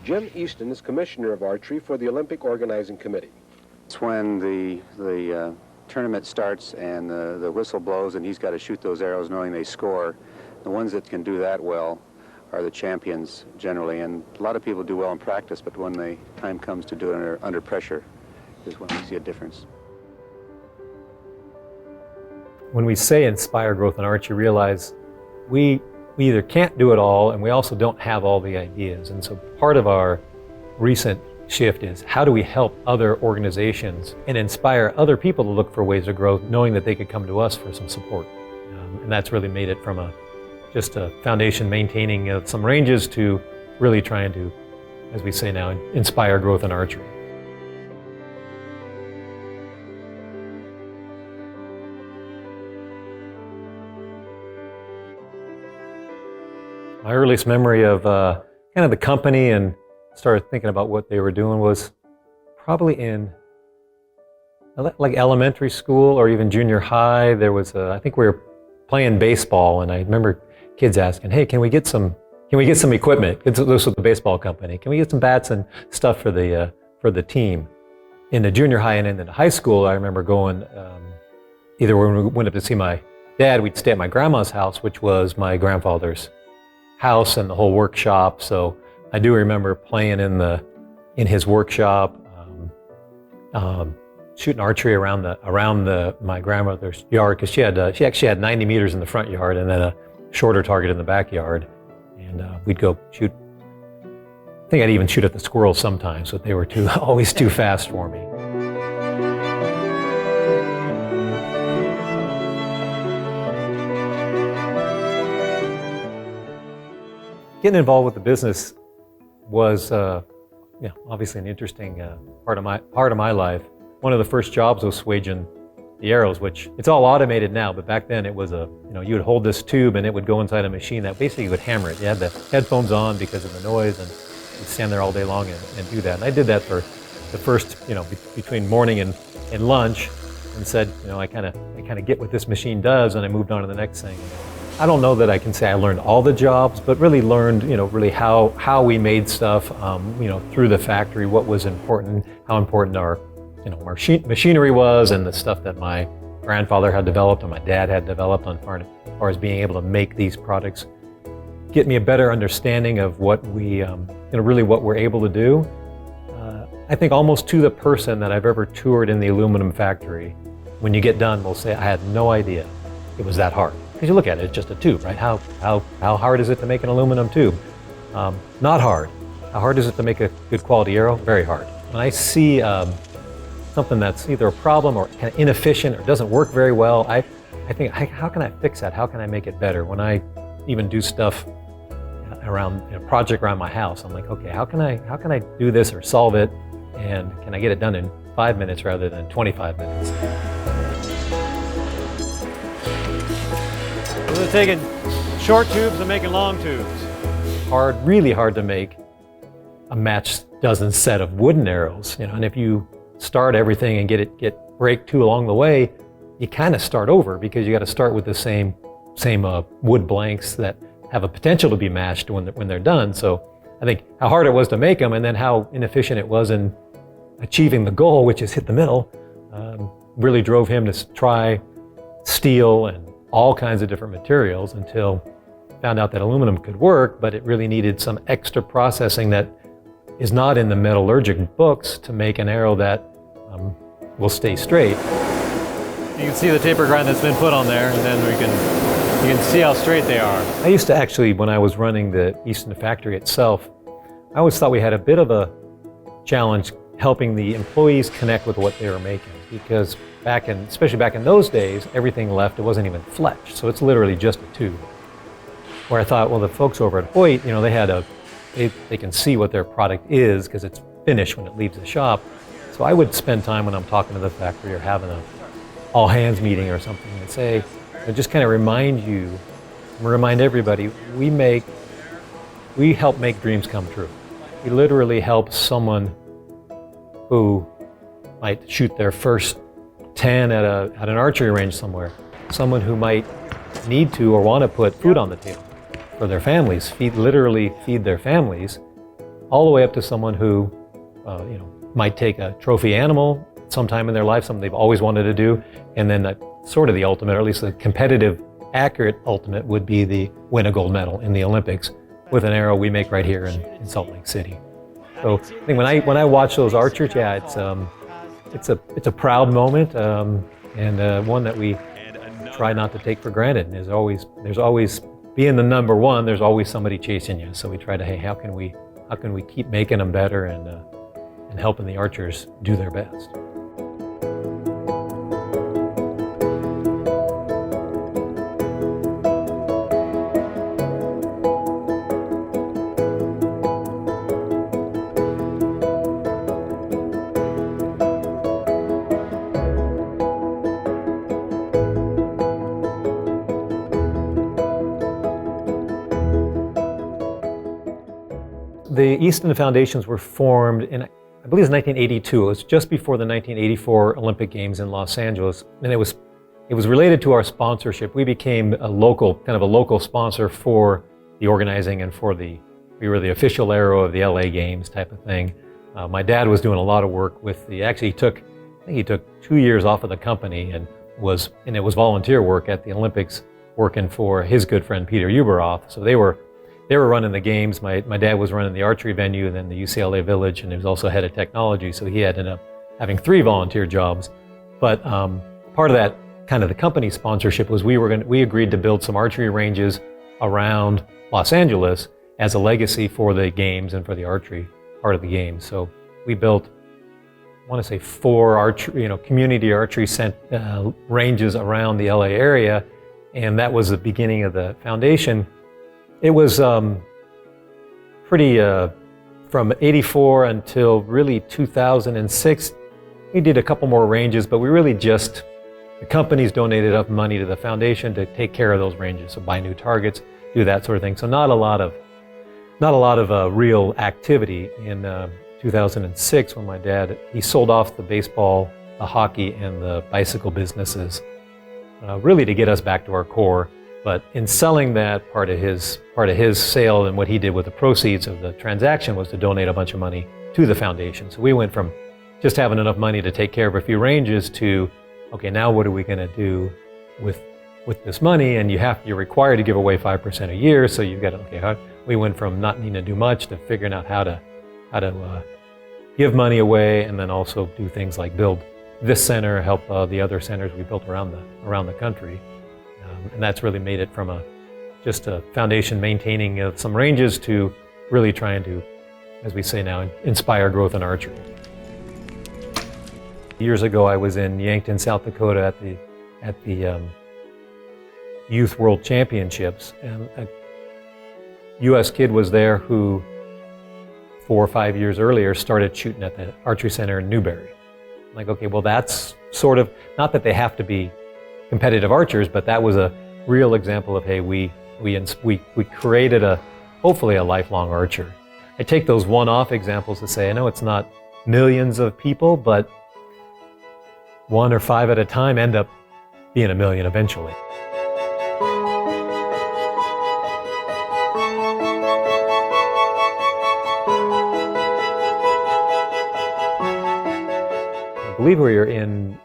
Jim Easton is Commissioner of Archery for the Olympic Organizing Committee. It's when the tournament starts and the whistle blows and he's got to shoot those arrows knowing they score. The ones that can do that well are the champions generally, and a lot of people do well in practice, but when the time comes to do it under pressure is when we see a difference. When we say inspire growth in archery, realize we either can't do it all and we also don't have all the ideas. And so part of our recent shift is how do we help other organizations and inspire other people to look for ways of growth, knowing that they could come to us for some support. And that's really made it from just a foundation maintaining some ranges to really trying to, as we say now, inspire growth in archery. My earliest memory of kind of the company and started thinking about what they were doing was probably in like elementary school or even junior high. There was I think we were playing baseball, and I remember kids asking, "Hey, can we get some equipment?" This was the baseball company. "Can we get some bats and stuff for the team?" In the junior high and in the high school, I remember going either when we went up to see my dad, we'd stay at my grandma's house, which was my grandfather's house and the whole workshop. So I do remember playing in his workshop, shooting archery around my grandmother's yard, because she actually had 90 meters in the front yard and then a shorter target in the backyard, and we'd go shoot. I think I'd even shoot at the squirrels sometimes, but they were always too fast for me. Getting involved with the business was obviously an interesting part of my life. One of the first jobs was swaging the arrows, which it's all automated now, but back then it was you would hold this tube and it would go inside a machine that basically would hammer it. You had the headphones on because of the noise, and you'd stand there all day long and do that. And I did that for the first, between morning and lunch, and said, I kind of get what this machine does, and I moved on to the next thing. I don't know that I can say I learned all the jobs, but really learned, really how we made stuff, through the factory, what was important, how important our machinery was, and the stuff that my grandfather had developed and my dad had developed as far as being able to make these products, get me a better understanding of what we, really what we're able to do. I think almost to the person that I've ever toured in the aluminum factory, when you get done, will say, I had no idea it was that hard. Because you look at it, it's just a tube, right? How hard is it to make an aluminum tube? Not hard. How hard is it to make a good quality arrow? Very hard. When I see something that's either a problem or kind of inefficient or doesn't work very well, I think, how can I fix that? How can I make it better? When I even do stuff around a project around my house, I'm like, okay, how can I do this or solve it, and can I get it done in 5 minutes rather than 25 minutes? So they're taking short tubes and making long tubes. Really hard to make a match dozen set of wooden arrows, and if you start everything and break two along the way, you kind of start over, because you got to start with the same wood blanks that have a potential to be matched when they're done. So I think how hard it was to make them, and then how inefficient it was in achieving the goal, which is hit the middle, really drove him to try steel and all kinds of different materials, until found out that aluminum could work, but it really needed some extra processing that is not in the metallurgic books to make an arrow that will stay straight. You can see the taper grind that's been put on there, and then you can see how straight they are. I used to actually, when I was running the Easton factory itself, I always thought we had a bit of a challenge helping the employees connect with what they were making, because especially back in those days, everything left, it wasn't even fletched, so it's literally just a tube. Where I thought, well, the folks over at Hoyt, they can see what their product is because it's finished when it leaves the shop. So I would spend time when I'm talking to the factory or having a all hands meeting or something, and say, just kind of remind everybody, we help make dreams come true. We literally help someone who might shoot their first 10 at an archery range somewhere, someone who might need to or want to put food on the table for their families, literally feed their families, all the way up to someone who, might take a trophy animal sometime in their life, something they've always wanted to do, and then sort of the ultimate, or at least the competitive, accurate ultimate would be the win a gold medal in the Olympics with an arrow we make right here in Salt Lake City. So I think when I watch those archers, yeah, it's a proud moment, and one that we try not to take for granted. And there's always being the number one. There's always somebody chasing you. So we try to, hey, how can we keep making them better and helping the archers do their best. The Easton Foundations were formed in, I believe, it was 1982. It was just before the 1984 Olympic Games in Los Angeles, and it was related to our sponsorship. We became kind of a local sponsor for the organizing and we were the official arrow of the LA Games type of thing. My dad was doing a lot of work with actually he took 2 years off of the company and it was volunteer work at the Olympics, working for his good friend Peter Uberoth. So they were running the games. My dad was running the archery venue, then the UCLA Village, and he was also head of technology, so he ended up having 3 volunteer jobs. But part of that, kind of the company sponsorship, was we agreed to build some archery ranges around Los Angeles as a legacy for the games and for the archery part of the game. So we built, I want to say 4 community archery ranges around the LA area, and that was the beginning of the foundation. It was pretty, from '84 until really 2006, we did a couple more ranges, but we really the companies donated enough money to the foundation to take care of those ranges, so buy new targets, do that sort of thing. So not a lot of real activity. In 2006, when my dad, he sold off the baseball, the hockey, and the bicycle businesses, really to get us back to our core. But in selling that, part of his sale and what he did with the proceeds of the transaction was to donate a bunch of money to the foundation. So we went from just having enough money to take care of a few ranges to, okay, now what are we going to do with this money? And you're required to give away 5% a year. So you've got to, we went from not needing to do much to figuring out how to give money away, and then also do things like build this center, help the other centers we built around the country. And that's really made it from just a foundation maintaining some ranges to really trying to, as we say now, inspire growth in archery. Years ago, I was in Yankton, South Dakota at the Youth World Championships, and a U.S. kid was there who 4 or 5 years earlier started shooting at the archery center in Newberry. I'm like, okay, well, that's sort of, not that they have to be competitive archers, but that was a real example of, hey, we created hopefully a lifelong archer. I take those one-off examples to say, I know it's not millions of people, but 1 or 5 at a time end up being 1 million eventually. I believe we were in,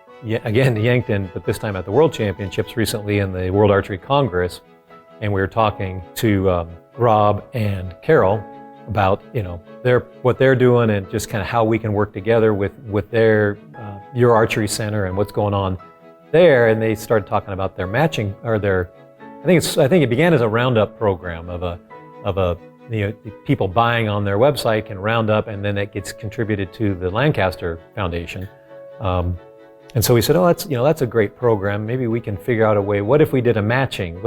again, Yankton, but this time at the World Championships recently in the World Archery Congress, and we were talking to Rob and Carol about what they're doing and just kind of how we can work together with your archery center and what's going on there. And they started talking about their matching, or I think it began as a roundup program of people buying on their website can round up, and then it gets contributed to the Lancaster Foundation. And so we said, that's a great program. Maybe we can figure out a way. What if we did a matching?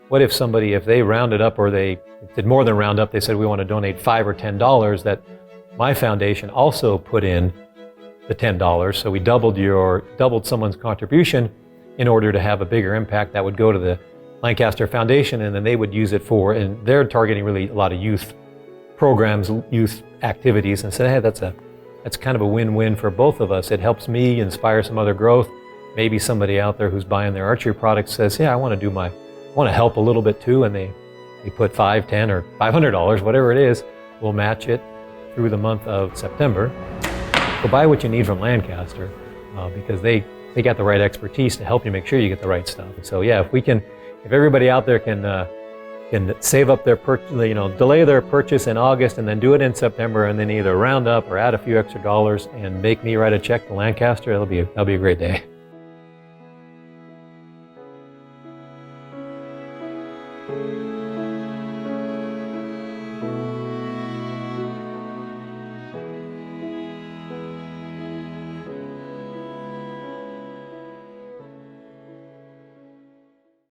What if somebody, if they rounded up, or they did more than round up, they said we want to donate $5 or $10, that my foundation also put in the $10. So we doubled someone's contribution in order to have a bigger impact that would go to the Lancaster Foundation, and then they would use it and they're targeting really a lot of youth programs, youth activities, and said, hey, that's kind of a win-win for both of us. It helps me inspire some other growth. Maybe somebody out there who's buying their archery products says, yeah, I want to help a little bit too, and they put $5, $10, or $500, whatever it is, we'll match it. through the month of September. So buy what you need from Lancaster because they got the right expertise to help you make sure you get the right stuff. So yeah, if everybody out there can save up their delay their purchase in August and then do it in September, and then either round up or add a few extra dollars and make me write a check to Lancaster, that'll be a great day.